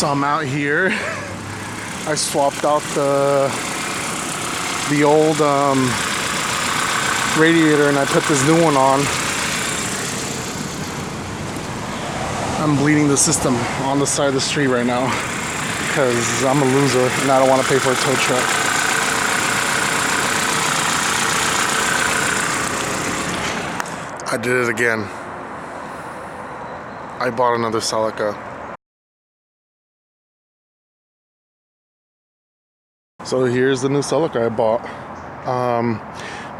So I'm out here. I swapped out the old radiator and I put this new one on. I'm bleeding the system on the side of the street right now because I'm a loser and I don't want to pay for a tow truck. I did it again. I bought another Celica. So here's the new Celica I bought.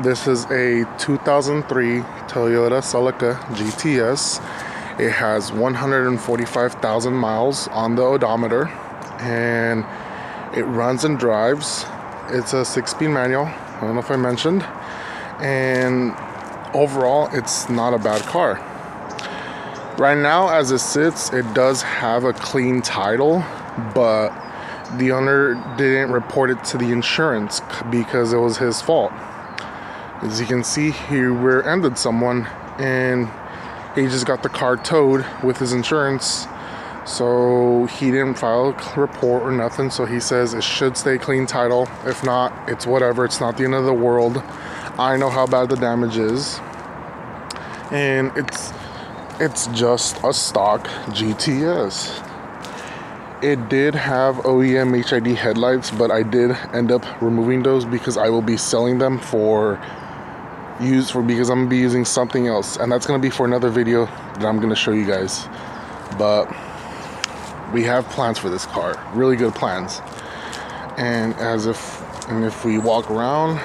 This is a 2003 Toyota Celica GTS. It has 145,000 miles on the odometer and it runs and drives. It's a 6-speed manual, I don't know if I mentioned, and overall it's not a bad car. Right now as it sits, it does have a clean title, but the owner didn't report it to the insurance because it was his fault. As you can see, he rear-ended someone and he just got the car towed with his insurance, so he didn't file a report or nothing. So he says it should stay clean title. If not, it's whatever. It's not the end of the world. I know how bad the damage is, and it's just a stock GTS. It did have OEM HID headlights, but I did end up removing those because I will be selling them because I'm gonna be using something else, and that's gonna be for another video that I'm gonna show you guys. But we have plans for this car, really good plans. And if we walk around,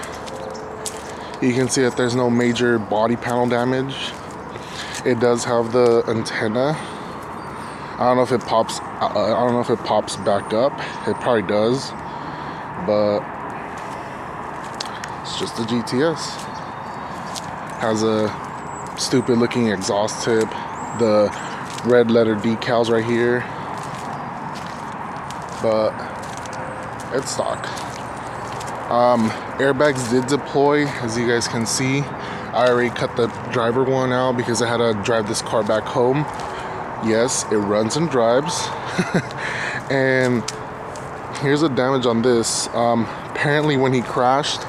you can see that there's no major body panel damage. It does have the antenna. I don't know if it pops. I don't know if it pops back up. It probably does, but it's just a GTS. Has a stupid looking exhaust tip, the red letter decals right here, but it's stock. Airbags did deploy, as you guys can see. I already cut the driver one out because I had to drive this car back home. Yes, it runs and drives. And here's the damage on this. Apparently when he crashed,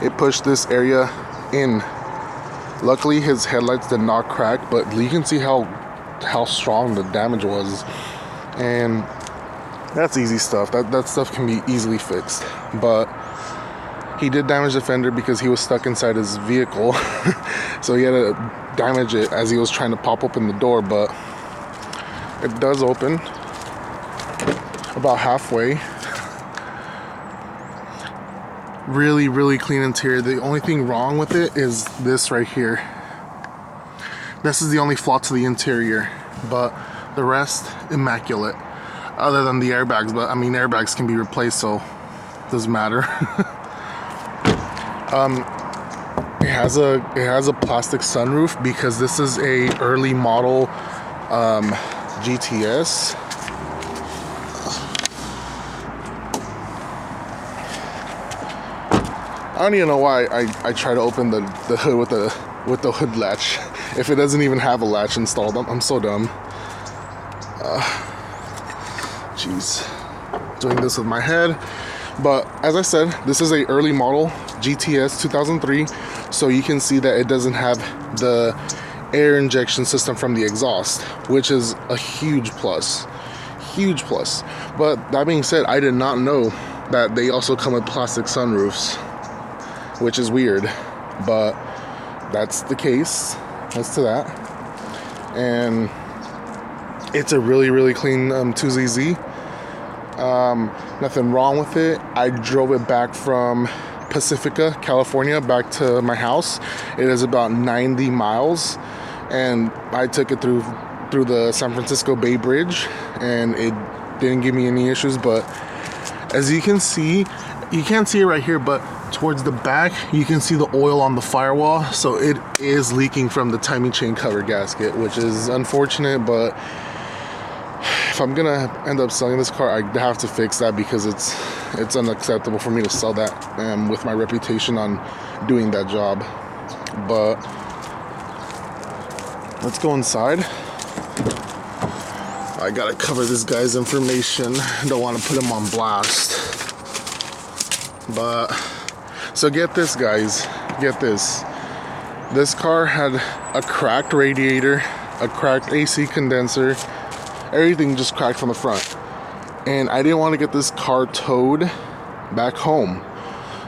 it pushed this area in. Luckily his headlights did not crack, but you can see how strong the damage was, and that's easy stuff. That stuff can be easily fixed. But he did damage the fender because he was stuck inside his vehicle. So he had to damage it as he was trying to pop open the door, but it does open about halfway. Really, really clean interior. The only thing wrong with it is this right here. This is the only flaw to the interior, but the rest, immaculate. Other than the airbags, but I mean, airbags can be replaced, so it doesn't matter. It has a plastic sunroof because this is a early model GTS. I don't even know why I try to open the hood with the hood latch if it doesn't even have a latch installed. I'm so dumb. Jeez, doing this with my head. But as I said, this is a early model GTS 2003, so you can see that it doesn't have the air injection system from the exhaust, which is a huge plus. Huge plus. But that being said, I did not know that they also come with plastic sunroofs, which is weird, but that's the case as to that. And it's a really, really clean 2ZZ. Nothing wrong with it. I drove it back from Pacifica, California, back to my house. It is about 90 miles, and I took it through the San Francisco Bay Bridge, and it didn't give me any issues. But as you can see, you can't see it right here, but towards the back you can see the oil on the firewall, so it is leaking from the timing chain cover gasket, which is unfortunate. But if I'm gonna end up selling this car, I have to fix that because it's unacceptable for me to sell that with my reputation on doing that job. But let's go inside. I gotta cover this guy's information. Don't want to put him on blast. But so get this, guys. Get this. This car had a cracked radiator, a cracked AC condenser, everything just cracked from the front. And I didn't want to get this car towed back home.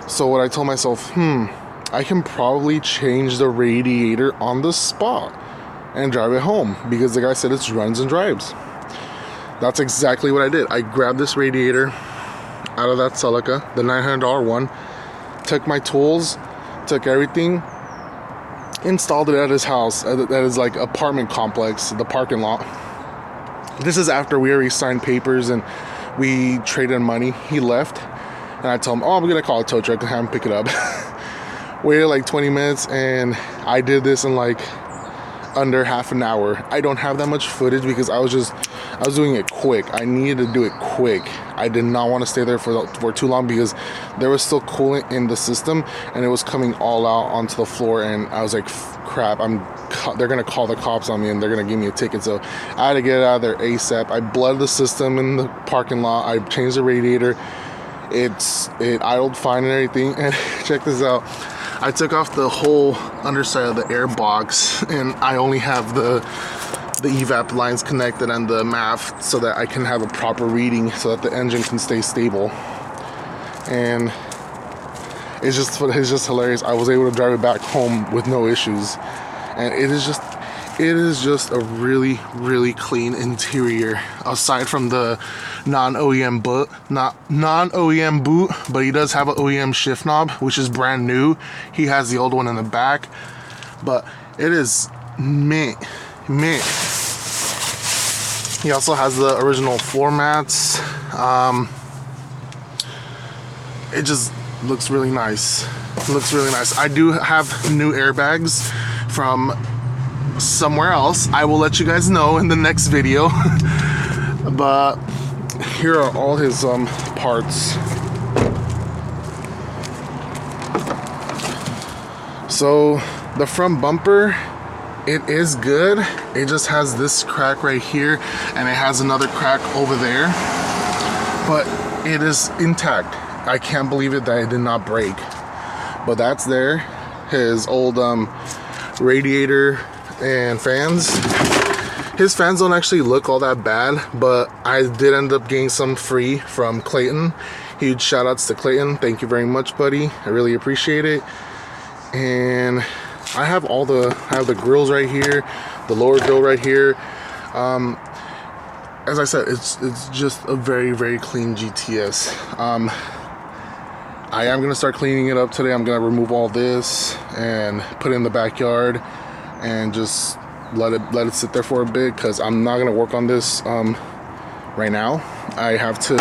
So what I told myself, I can probably change the radiator on the spot and drive it home, because the guy said it's runs and drives. That's exactly what I did. I grabbed this radiator out of that Celica, the $900 one, took my tools, took everything, installed it at his house, at his like apartment complex, the parking lot. This is after we already signed papers and we traded money. He left and I told him, I'm gonna call a tow truck and have him pick it up. Waited like 20 minutes and I did this in like under half an hour. I don't have that much footage because I was doing it quick. I needed to do it quick. I did not want to stay there for too long because there was still coolant in the system and it was coming all out onto the floor, and I was like, crap, they're gonna call the cops on me and they're gonna give me a ticket. So I had to get it out of there ASAP. I blooded the system in the parking lot. I changed the radiator. It idled fine and everything. And check this out. I took off the whole underside of the air box and I only have the evap lines connected and the MAF so that I can have a proper reading so that the engine can stay stable. And it's just hilarious. I was able to drive it back home with no issues. And it is just a really, really clean interior, aside from the non-OEM boot, but he does have an OEM shift knob, which is brand new. He has the old one in the back, but it is mint. He also has the original floor mats. It just looks really nice. I do have new airbags from somewhere else. I will let you guys know in the next video. But here are all his parts. So the front bumper, it is good. It just has this crack right here and it has another crack over there, but it is intact. I can't believe it that it did not break. But that's there. His old radiator and fans. His fans don't actually look all that bad, but I did end up getting some free from Clayton. Huge shout outs to Clayton. Thank you very much, buddy. I really appreciate it. And I have the grills right here, the lower grill right here. As I said, it's just a very, very clean GTS. I am gonna start cleaning it up today. I'm gonna remove all this and put it in the backyard and just let it sit there for a bit, because I'm not gonna work on this right now. I have to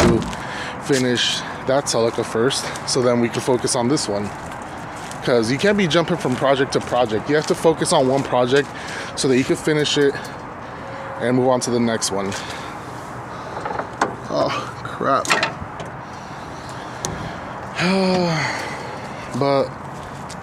finish that Celica first, so then we can focus on this one, because you can't be jumping from project to project. You have to focus on one project so that you can finish it and move on to the next one. Oh crap. But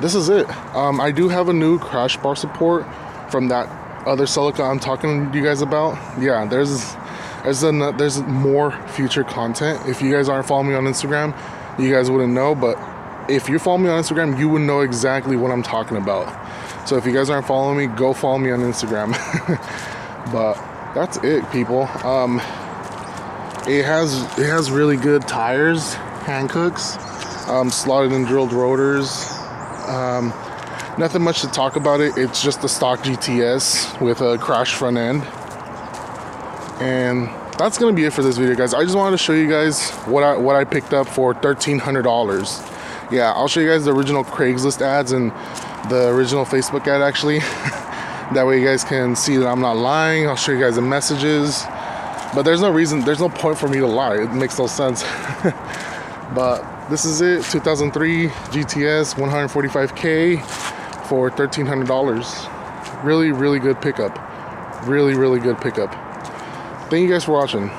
this is it. I do have a new crash bar support from that other Celica I'm talking to you guys about. Yeah, there's more future content. If you guys aren't following me on Instagram, you guys wouldn't know, but if you follow me on Instagram, you would know exactly what I'm talking about. So if you guys aren't following me, go follow me on Instagram. But that's it, people. It has really good tires, Hancooks, slotted and drilled rotors. Nothing much to talk about it. It's just a stock GTS with a crash front end. And that's gonna be it for this video, guys. I just wanted to show you guys what I picked up for $1,300. Yeah, I'll show you guys the original Craigslist ads and the original Facebook ad, actually. That way you guys can see that I'm not lying. I'll show you guys the messages. But there's no point for me to lie. It makes no sense. But this is it, 2003 GTS 145K for $1,300. Really, really good pickup. Really, really good pickup. Thank you guys for watching.